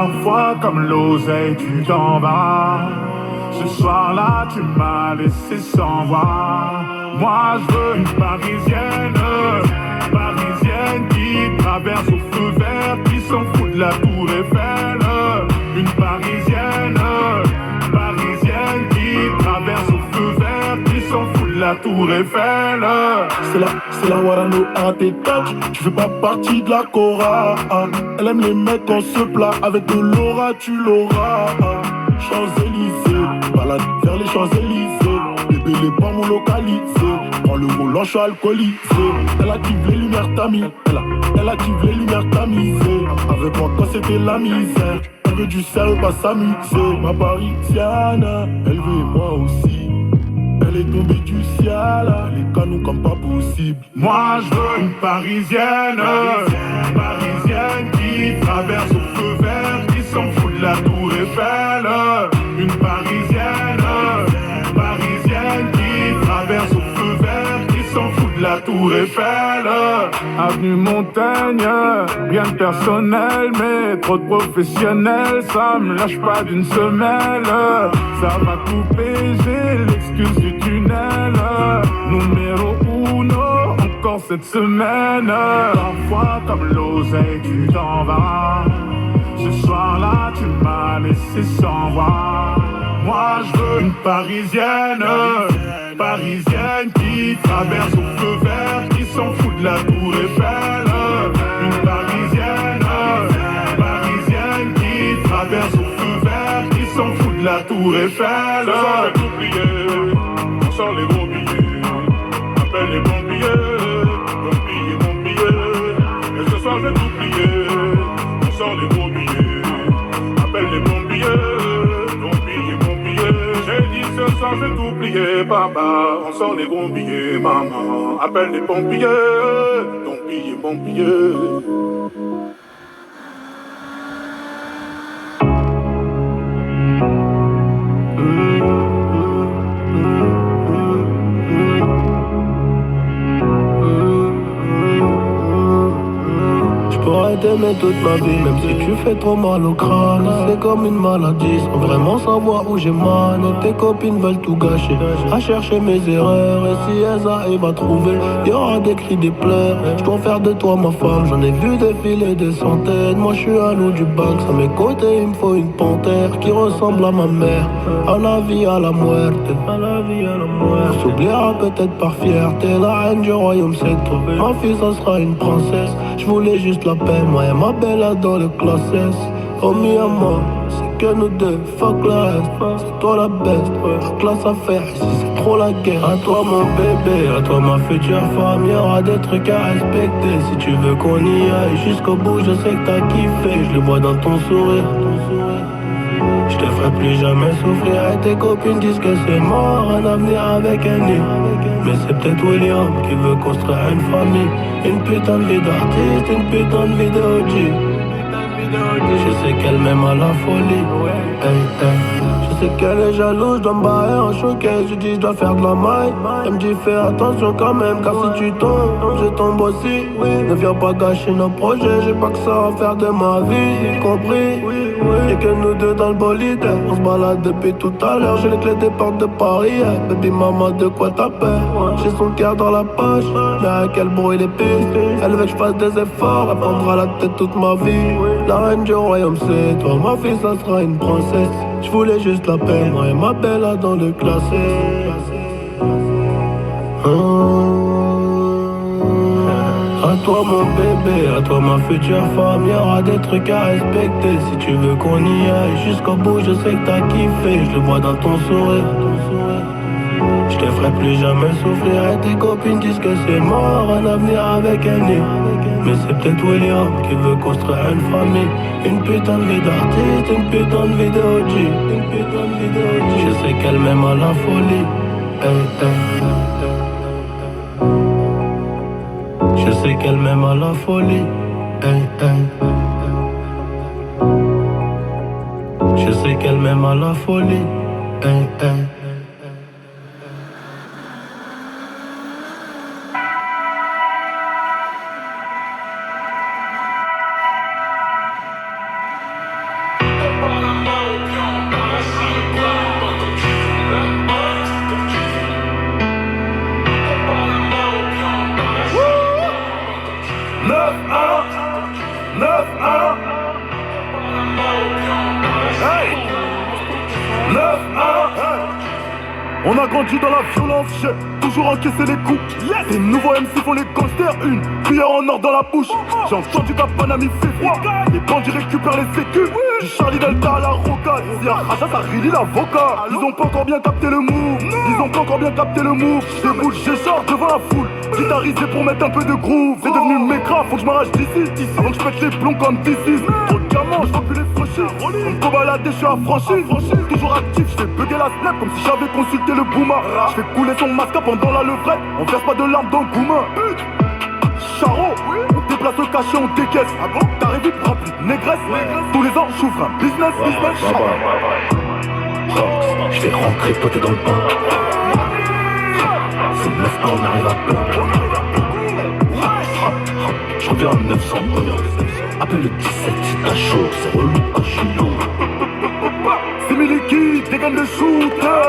Parfois comme l'oseille tu t'en vas. Ce soir-là tu m'as laissé sans voix. Moi je veux une parisienne, parisienne qui traverse au feu vert, qui s'en fout de la tour Eiffel. Une parisienne, parisienne qui traverse au feu vert, qui s'en fout de la tour Eiffel. C'est la Warano à tes touch. Tu fais pas partie de la Cora. Elle aime les mecs en se plat. Avec de l'aura tu l'auras. Champs-Élysées, balade vers les Champs-Élysées. Bébé les pommes localisé. Prends le volant, je suis alcoolisé. Elle active les lumières tamis. Elle active les lumières tamisées. Avec moi quand c'était la misère. Elle veut du sérieux, pas s'amuser. Ma parisienne, elle veut moi aussi. Elle est tombée du ciel, les canons comme pas possible. Moi je veux une parisienne, parisienne qui traverse au feu vert, qui s'en fout de la tour Eiffel. Une parisienne, parisienne qui traverse au feu vert, qui s'en fout de la tour Eiffel. Avenue Montaigne, rien de personnel, mais trop de professionnels, ça me lâche pas d'une semelle. Ça va couper, j'ai l'excuse du tunnel. Numéro uno, encore cette semaine. Parfois comme l'oseille tu t'en vas. Ce soir-là tu m'as laissé sans voix. Moi je veux une parisienne, parisienne qui traverse au feu vert, qui s'en fout de la tour Eiffel. Une parisienne, parisienne qui traverse au feu vert, qui s'en fout de la tour Eiffel. Ce soir je vais t'oublier, on sort les gros billets. Appelle les pompiers, pompiers. Et ce soir je vais t'oublier, on sort les gros billets. Appelle les pompiers. Ce soir je vais t'oublier, papa. On sort les bons billets, maman. Appelle les pompiers, pompiers. J'pourrais t'aimer toute ma vie, même si tu fais trop mal au crâne. C'est comme une maladie, sans vraiment savoir où j'ai mal. Et tes copines veulent tout gâcher, à chercher mes erreurs. Et si elles arrivent à trouver, y'aura des cris, des pleurs. J'dois faire de toi ma femme, j'en ai vu défiler des centaines. Moi j'suis un loup du bac, à mes côtés il me faut une panthère qui ressemble à ma mère. À la vie, à la muerte, à la vie, à la muerte. On s'oubliera peut-être par fierté, la reine du royaume c'est toi. Ma fille ça sera une princesse, j'voulais juste la paix, moi et ma belle dans le classe S. Oh mi amor, c'est que nous deux, fuck le reste. C'est toi la best, la classe à faire, ici c'est trop la guerre. À toi mon bébé, à toi ma future femme, y'aura des trucs à respecter. Si tu veux qu'on y aille jusqu'au bout, je sais que t'as kiffé. Je le vois dans ton sourire. Je te ferai plus jamais souffrir. Et tes copines disent que c'est mort, un avenir avec un nid. Mais c'est peut-être William qui veut construire une famille. Une putain de vie d'artiste, une putain de vie de OG. Je sais qu'elle m'aime à la folie. Hey, hey. Je sais qu'elle est jalouse, je dois me barrer en showcase. Je dis je dois faire de la maille. Elle me dit fais attention quand même, car si tu tombes, je tombe aussi. Ne viens pas gâcher nos projets, j'ai pas que ça à faire de ma vie, compris. Y'a que nous deux dans le bolide, on se balade depuis tout à l'heure. J'ai les clés des portes de Paris, baby maman de quoi t'as peur. J'ai son cœur dans la poche, mais à quel bruit les pistes. Elle veut que je fasse des efforts, elle prendra la tête toute ma vie. La reine du royaume c'est toi, ma fille ça sera une princesse. Je voulais juste la paix, moi et ma belle là dans le classé. À toi mon bébé, à toi ma future femme, y'aura des trucs à respecter. Si tu veux qu'on y aille jusqu'au bout, je sais que t'as kiffé. Je le vois dans ton sourire. Je te ferai plus jamais souffrir. Et tes copines disent que c'est mort, un avenir avec un nid. Mais c'est peut-être William qui veut construire une famille. Une putain de vie d'artiste, une putain de vie de OG. Une putain de vie de OG. Je sais qu'elle m'aime à la folie. Hey, hey. Je sais qu'elle m'aime à la folie. Hey, hey. Je sais qu'elle m'aime à la folie. Hey, hey. grandi dans la violence, j'ai toujours encaissé les coups. Les nouveaux MC font les gangsters, une cuillère en or dans la bouche. J'ai entendu qu'à Panami fait froid, les bandits récupèrent les sécus. Du Charlie Delta à la rocade, si à Raja ça relie l'avocat. Ils ont pas encore bien capté le move, ils ont pas encore bien capté le move. J'déboule, j'écharge devant la foule, guitarisé pour mettre un peu de groove. C'est devenu mécra, faut que je m'arrache d'ici, avant que je pète les plombs comme d'ici. Trop de gamins, j'veux plus les franchir. On me balader, je suis affranchi. Toujours actif, j'fais bugger la snap comme si j'avais consulté le boomer. J'fais couler son masque pendant la levrette, on verse pas de larmes dans le goumin. Charo, on déplace le cachet, on décaisse. T'arrives vite, rempli de négresse. Tous les ans, j'ouvre un business. Je vais rentrer poté dans le pain. C'est 9-1, on arrive à plein. Je reviens en 900. Appelle le 17 si t'as chaud. C'est relou quand je suis lourd. C'est Miliki, dégaine le shooter.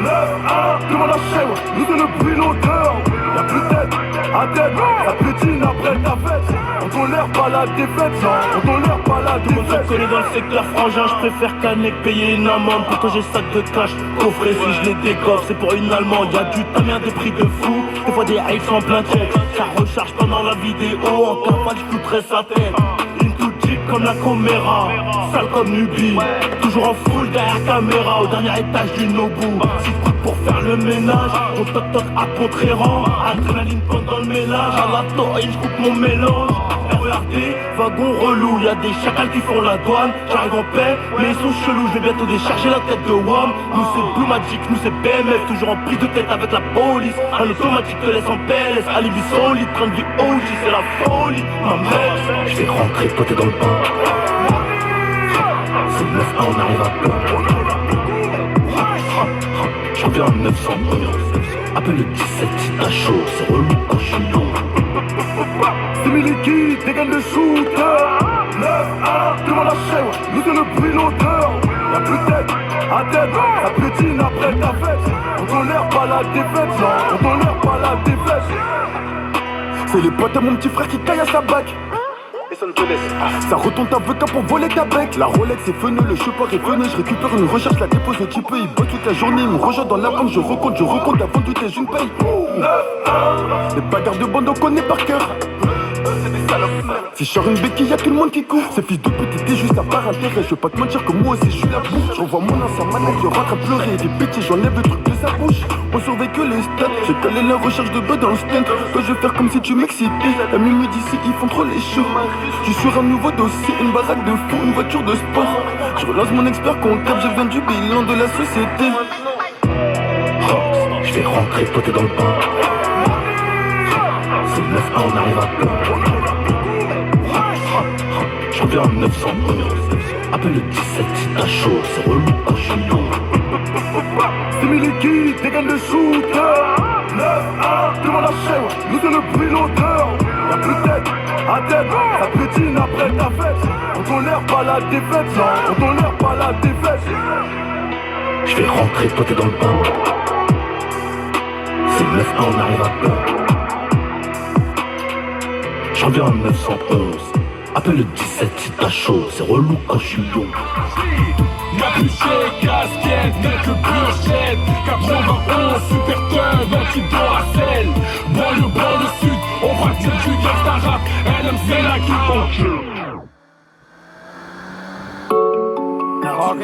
9-1, devant la chaîne, nous c'est le bruit l'odeur. Y'a plus de tête, à tête, ça pétine après ta fête. On tolère pas la défaite, on tolère pas la défaite. Tout le monde se connaît dans le secteur frangin, je préfère canner que payer une amende. Pourtant j'ai sac de cash, coffret si je les décoffre, c'est pour une allemande. Y'a du tamien des prix de fou, des fois des hates en plein texte. Ça recharge pendant la vidéo, en cavale je coûterais sa tête. Une toute jeep comme la Comera, sale comme Nubi. Toujours en full derrière caméra, au dernier étage du Nobu. 6 coups pour faire le ménage, on toc toc à Contréran. Adrénaline pendant le ménage, à la toile je coupe mon mélange. RERD, wagon relou, y'a des chacals qui font la douane. J'arrive en paix, mais ils sont chelous, je vais bientôt décharger la tête de WAM. Nous c'est Blue Magic, nous c'est BMF, toujours en prise de tête avec la police. Un automatique te laisse en PLS, alibi solide, train de vie OG, c'est la folie, ma mère. Je vais rentrer poté dans le pain. C'est 9-1, on arrive à plein. Je reviens en 900. Appelle le 17 si t'as chaud. C'est relou quand je suis lourd. C'est Miliki, dégaine le shooter. 9-1, devant la chaîne, nous c'est le bruit l'odeur. Y'a plus de tête, à tête, ça pétine après ta fête. On tolère pas la défaite, on tolère pas la défaite. C'est les potes à mon petit frère qui caille à sa bac. Ça retourne ta vodka pour voler ta bec. La Rolex est venue, le chauffeur est venu. Je récupère une recherche, la dépose un petit peu. Il bosse toute la journée, il me rejoint dans la banque. Je recompte, avant tout est une paye. 9-1, les bagarres de bande on connaît par cœur. Si je sors une béquille, y'a tout le monde qui court. Ces fils de pute étaient juste à part intérêt. Je veux pas te mentir que moi aussi je suis la bouffe. Je revois mon ancien manager rentre à pleurer. Des bêtises, j'enlève le truc de sa bouche. On surveille que les stats. J'ai calé la recherche de bœufs dans le stand. Toi je vais faire comme si tu m'excitais. La minuit d'ici, ils font trop les shows. Je suis sur un nouveau dossier, une baraque de fou, une voiture de sport. Je relance mon expert comptable, j'ai besoin du bilan de la société. Je vais rentrer poté dans le pain. C'est 9-1, on arrive à plein. Je reviens en 900. Appelle le 17 si t'as chaud. C'est relou quand je suis lourd. C'est Miliki, dégaine le shooter. 9-1, devant la chaîne, nous c'est le bruit l'odeur. Y'a plus de tête, à tête, ça pétine après ta fête. On tolère pas la défaite, on tolère pas la défaite. Je vais rentrer poté dans le pain. C'est 9-1, on arrive à plein. Je reviens en 911. Appelle le 17 si t'as chaud. C'est relou quand je suis long. Capuchet, casquette, mec le piochette 91, super thug, anti-Doracel Banlieue, bord le sud, on pratique du gangsta rap LMC là qui punch. Ok.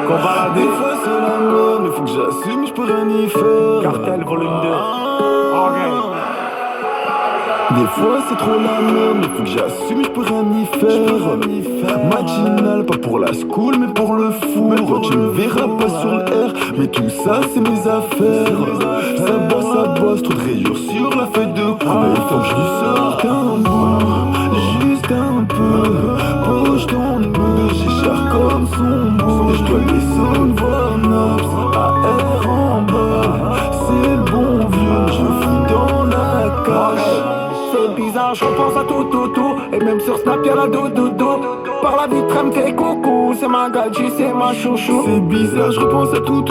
Qu'on va la Des fois c'est la merde, mais faut que j'assume, je peux rien y faire. Cartel volume 2. Ok. Des fois c'est trop la merde, mais faut que j'assume, je peux rien y faire. Matinal, pas pour la school, mais pour le four. Tu me verras pas sur le R, mais tout ça c'est mes affaires. Ça bosse, trop de rayures sur la feuille de cour. Mais il faut que je lui sorte un bout, juste un peu. Poche ton nœud, j'ai cher comme son bout. Et je dois descendre voir Nobs, AR en bas. C'est le bon vieux, je fous dans la cage. C'est bizarre, je repense à tout. Et même sur Snap y'a la dodo. Par la vitre elle me fait coucou. C'est ma gadji, c'est ma chouchou. C'est bizarre, je repense à tout.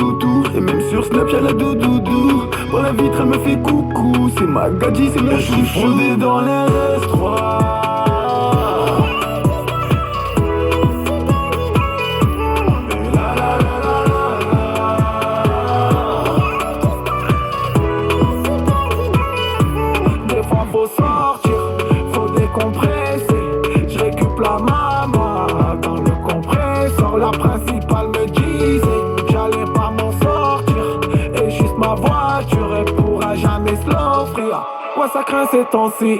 Et même sur Snap y'a la doudou. Par la vitre elle me fait coucou. C'est ma gadji, c'est mon chouchou. Je suis fondé dans les S3. Ouais, ça craint ces temps-ci.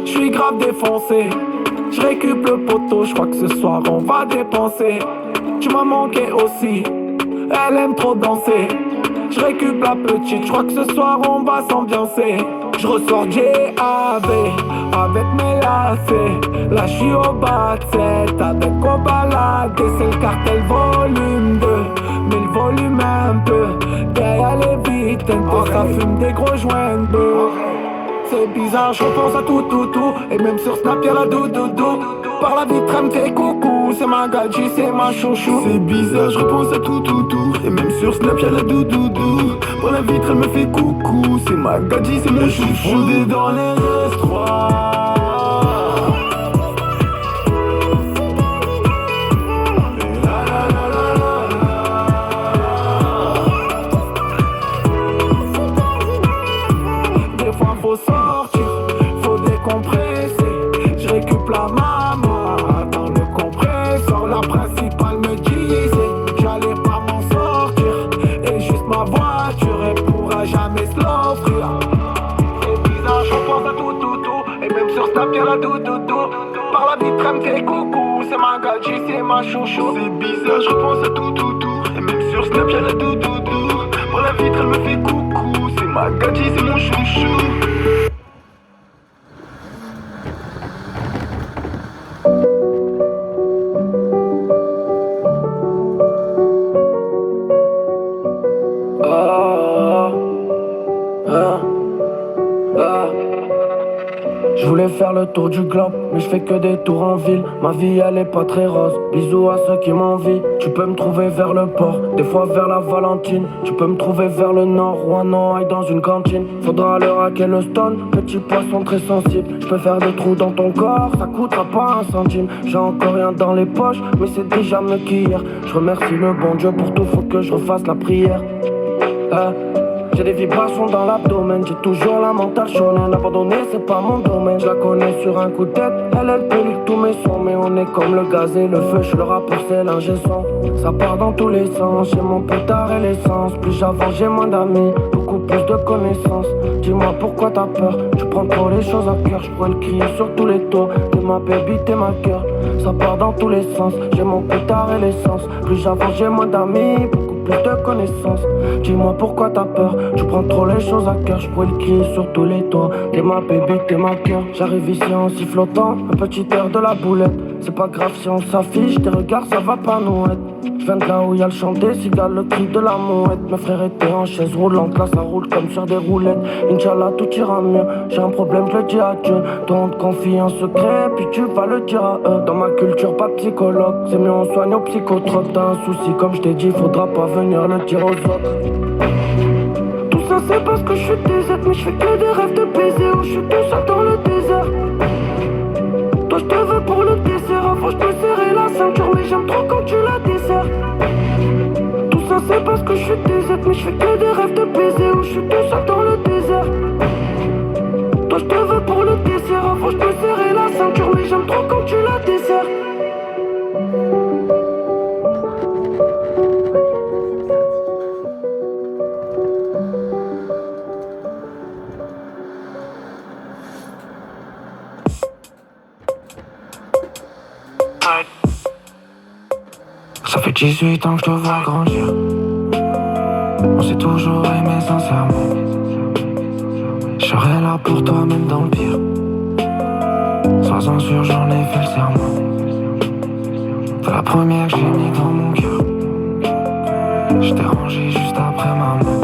J'suis grave défoncé. J'récup le poteau, j'crois que ce soir on va dépenser. Tu m'as manqué aussi. Elle aime trop danser. J'récup la petite, j'crois que ce soir on va s'ambiancer. J'ressors JAV avec mes lacets. Là j'suis au bas de 7 avec quoi balader. C'est le cartel volume 2, mais le volume un peu. Derrière les vite, ça fume des gros joints de. C'est bizarre, je pense à tout. Et même sur Snap y'a la doudou. Par la vitre elle me fait coucou. C'est ma gadji, c'est ma chouchou. C'est bizarre, je repense à tout. Et même sur Snap y'a la doudou. Par la vitre elle me fait coucou. C'est ma gadji, c'est mon chouchou. Fondé dans les S3. Sortir, faut décompresser. Je récup la maman dans le compresseur. La principale me disait j'allais pas m'en sortir. Et juste ma voiture, elle pourra jamais se l'offrir. C'est bizarre, je pense à tout. Et même sur Snap y'a la doudou. Par la vitre elle me fait coucou. C'est ma gadji, c'est ma chouchou. C'est bizarre, je repense à tout. Et même sur Snap y'a la doudou. Par la vitre elle me fait coucou. C'est ma gadji, c'est mon chouchou. Je voulais faire le tour du globe, mais je fais que des tours en ville. Ma vie elle est pas très rose, bisous à ceux qui m'envient. Tu peux me trouver vers le port, des fois vers la Valentine. Tu peux me trouver vers le nord ou un Noailles dans une cantine. Faudra le hacker le stone, petit poisson très sensible. Je peux faire des trous dans ton corps, ça coûtera pas un centime. J'ai encore rien dans les poches, mais c'est déjà mieux qu'hier. Je remercie le bon Dieu pour tout, faut que je refasse la prière. J'ai des vibrations dans l'abdomen, j'ai toujours la mentale shonen. Abandonner c'est pas mon domaine, je la connais sur un coup de tête. Elle peut lire tous mes sons, mais on est comme le gaz et le feu. Je le rappeur c'est l'ingé son. Ça part dans tous les sens, j'ai mon pétard et l'essence. Plus j'avance j'ai moins d'amis, beaucoup plus de connaissances. Dis-moi pourquoi t'as peur, tu prends trop les choses à cœur. Je pourrais le crier sur tous les toits, t'es ma baby, t'es ma cœur. Ça part dans tous les sens, j'ai mon pétard et l'essence. Plus j'avance j'ai moins d'amis, beaucoup plus de connaissances. Dis-moi pourquoi t'as peur, tu prends trop les choses à cœur. Je pourrais le crier sur tous les toits. T'es ma baby, t'es ma cœur. J'arrive ici en sifflotant, un petit air de la boulette. C'est pas grave si on s'affiche, tes regards ça va pas nous être. Je viens de là où y'a le chant des cigales, le cri de la mouette. Mes frères étaient en chaise roulante, là ça roule comme sur des roulettes. Inch'Allah tout ira mieux, j'ai un problème je le dis à Dieu. Toi on te confie un secret, puis tu vas le dire à eux. Dans ma culture pas psychologue, c'est mieux on soigne au psychotrope. T'as un souci comme je t'ai dit, faudra pas venir le dire aux autres. Tout ça c'est parce que je suis désert, mais je fais que des rêves de baiser. Oh je suis tout seul dans le désert. Toi je te veux pour le dessert, avant je te serrer la ceinture. Mais j'aime trop quand tu la desserres. Tout ça c'est parce que je suis désert, mais je fais que des rêves de baiser. Oh je suis tout seul dans le désert. Toi je te veux pour le dessert, avant je te serrer la ceinture. Mais j'aime trop quand tu la desserres. Ça fait 18 ans que je te vois grandir. On s'est toujours aimé sincèrement. Je serai là pour toi même dans le pire. Sois-en sûr j'en ai fait le serment. T'es la première que j'ai mis dans mon cœur. Je t'ai rangé juste après maman.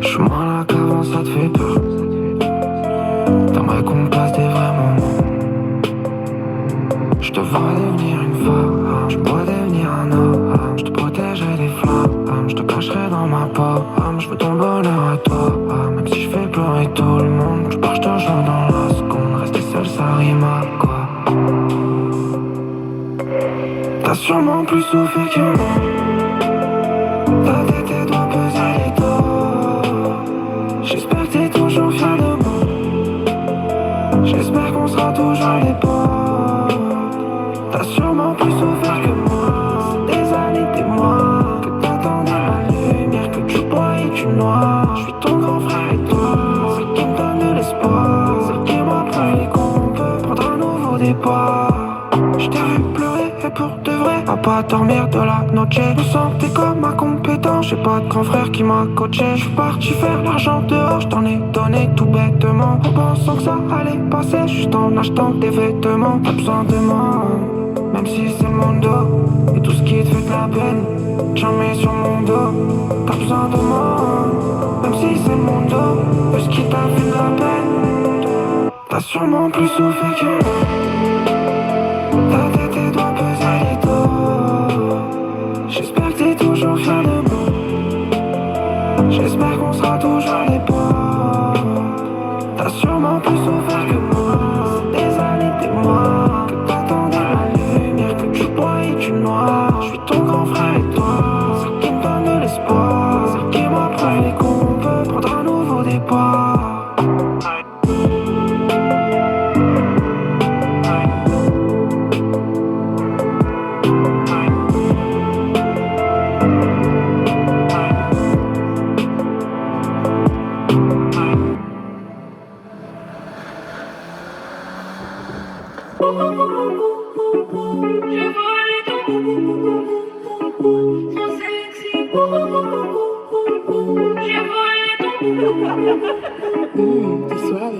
Je suis moins là qu'avant ça te fait peur. T'aimerais qu'on passe des vrais moments. Je te vois devenir une femme, je pourrais devenir un homme. Je te protégerai des flammes, je te cacherai dans ma pomme. Je veux ton bonheur à toi, même si je fais pleurer tout le monde. Je marche toujours dans la seconde, rester seul ça rime à quoi. T'as sûrement plus souffert que moi. Ta tête tes doigts peser les torts. J'espère que t'es toujours fier de moi. J'espère qu'on sera toujours les potes. T'as sûrement plus souffert que moi. C'est des années, des mois que t'attendais la lumière, que tu bois et tu noies. Je suis ton grand frère et toi, c'est qui me donne pour de vrai, à pas dormir de la noche. Je me sentais comme incompétent, j'ai pas de grand frère qui m'a coaché. Je suis parti faire l'argent dehors, je t'en ai donné tout bêtement, en pensant que ça allait passer, juste en achetant des vêtements. T'as besoin de moi, même si c'est mon dos, et tout ce qui te fait de la peine, j'en mets sur mon dos. T'as besoin de moi, même si c'est mon dos, et ce qui t'a fait de la peine. T'as sûrement plus souffert que moi. Ta tête et doigts peser les dos. J'espère que t'es toujours fier de moi. J'espère qu'on sera toujours des potes. T'as sûrement plus souffert que moi. Des années, des mois, que t'attendais la lumière, que tu broyais du noir. Je suis ton grand frère et toi, ce qui me donne de l'espoir, ce qui m'a prouvé qu'on peut prendre un nouveau départ.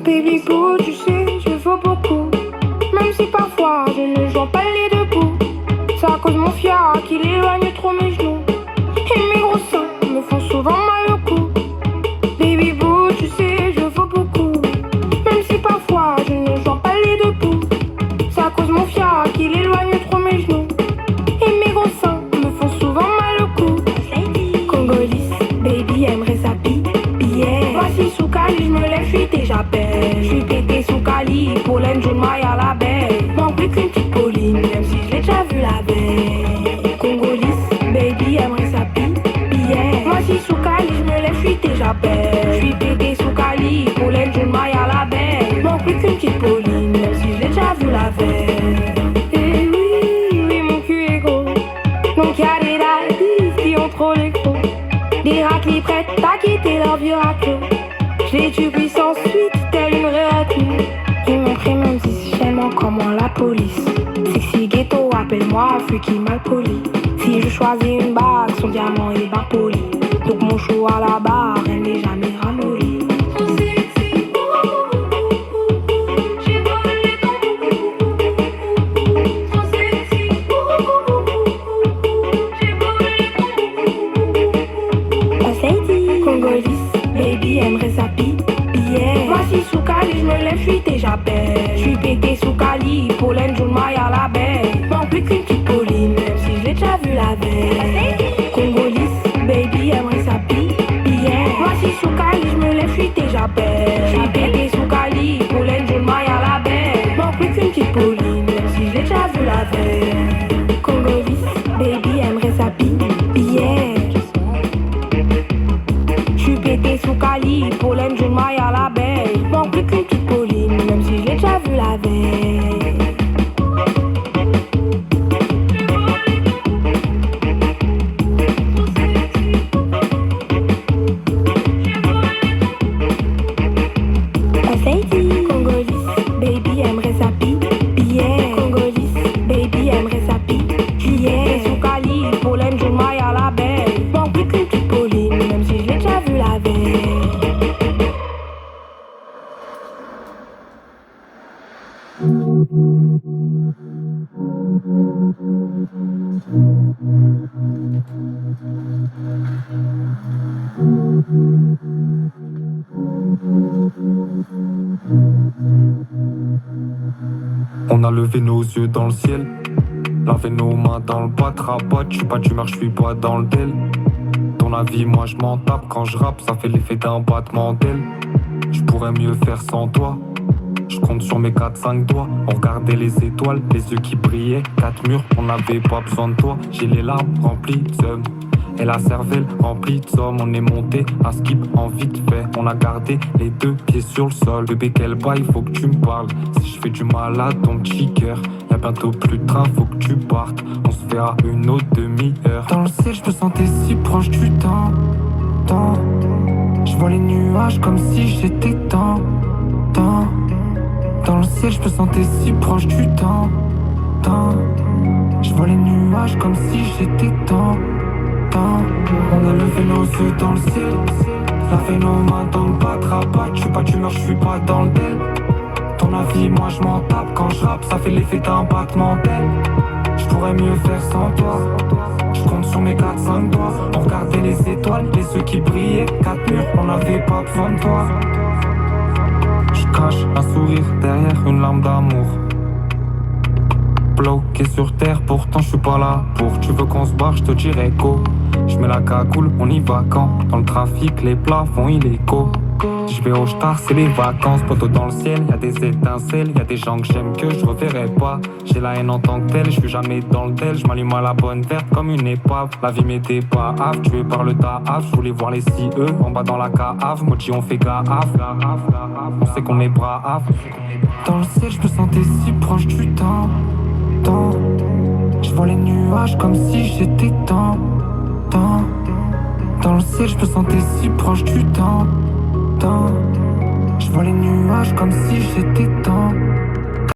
Baby boo, tu sais, je vaux beaucoup. Même si parfois je ne joue pas les deux bouts. C'est à cause de mon fiac qu'il éloigne trop mes genoux. Et mes gros seins me font souvent mal au cou. Baby boo, tu sais, je vaux beaucoup. Même si parfois je ne joue pas les deux bouts. C'est à cause de mon fiac qu'il éloigne trop mes genoux. Et mes gros seins me font souvent mal au cou. Congolise, baby aimerait sa bille. Voici sous Cali, je me lève, je suis déjà belle. Je suis pété sous Cali, pollen, jaune, maille à la baie. Manque plus qu'une petite Pauline, même si je l'ai déjà vu la veille. Congolise, baby aimerait sa billet. Voici sous Cali, je me lève, je suis déjà belle. Je suis pété sous Cali, pollen, jaune, maille à la baie. Manque plus qu'une petite Pauline, même si je l'ai déjà vu la veille. Et oui, oui, mon cul est gros. Donc y'a des radis qui ont trop les gros. Des raclis prêtes à quitter leur vieux raclo. Je les tue puissance suite, telle une retenue. Ils m'ont pris même si j'aime encore moins la police. Sexy ghetto, appelle-moi Fuki mal poli. Si je choisis une bague, son diamant est bien poli. Donc mon show à la barre, elle n'est jamais ramollie. Baby aimerait sa billet. Voici sous Cali, je me lève, je suis déjà belle. Je suis pété sous Cali, pollen, jaune, maille à la baie. Manque plus qu'une petite Pauline, même si je l'ai déjà vu la veille. Congolise, baby aimerait sa billet. Voici sous Cali, je me lève, je suis déjà belle. Je suis pété sous Cali, pollen, jaune, maille à la baie. Manque plus qu'une petite Pauline, même si je l'ai déjà vu la veille. Congolise, baby aimerait sa billet. Pété sous Cali, pollen, jaune, maille à la baie. Manque plus qu'une petite Pauline, même si je l'ai déjà vu la veille. Congolise, baby aimerait sa billet. Congolise, baby aimerait sa billet. Sous Cali, pollen, jaune, maille à la baie. Manque plus qu'une petite Pauline, même si je l'ai déjà vu la veille. On a levé nos yeux dans le ciel, lavé nos mains dans le bat, rabat. Je suis pas d'humeur, je suis pas dans le tel. Ton avis, moi je m'en tape quand je rappe, ça fait l'effet d'un battement d'aile. Je pourrais mieux faire sans toi. Je compte sur mes 4-5 doigts. On regardait les étoiles, les yeux qui brillaient. 4 murs, on n'avait pas besoin de toi. J'ai les larmes remplies de seum et la cervelle remplie de somme. On est monté à skip en vite fait. On a gardé les 2 pieds sur le sol. Bébé, quel bail, faut que tu me parles. Si je fais du mal à ton petit cœur, y'a bientôt plus de train, faut que tu partes. On se verra une autre demi-heure. Dans le ciel, je me sentais si proche du temps. Je vois les nuages comme si j'étais dans le ciel, je me sentais si proche du temps. temps. Je vois les nuages comme si j'étais dans. On a levé nos yeux dans le ciel. Lavé nos mains dans le batrapat. Je suis pas d'humeur, je suis pas dans le del. Ton avis, moi je m'en tape. Quand je rappe, ça fait l'effet d'un battement d'aile. Je pourrais mieux faire sans toi. Je compte sur mes 4-5 doigts. On regardait les étoiles, les yeux qui brillaient. 4 murs, on n'avait pas besoin de toi. Je cache un sourire derrière une larme d'amour. Bloqué sur terre, pourtant je suis pas là pour. Tu veux qu'on se barre, je te dirai go. Je mets la cagoule, on y va quand. Dans le trafic, les plafonds illégal. Je vais au star, c'est les vacances. Poteau dans le ciel, y'a des étincelles. Y'a des gens que j'aime que je reverrai pas. J'ai la haine en tant que telle, je suis jamais dans le tel. Je m'allume à la bonne verte comme une épave. La vie m'était pas hâve, tué par le taaf. Je voulais voir les CE en bas dans la cave. Moji on fait gaffe, on sait qu'on est braves. Dans le ciel, je me sentais si proche du temps. Je vois les nuages comme si j'étais dans. Dans le ciel, je me sentais si proche du temps. Je vois les nuages comme si j'étais dans.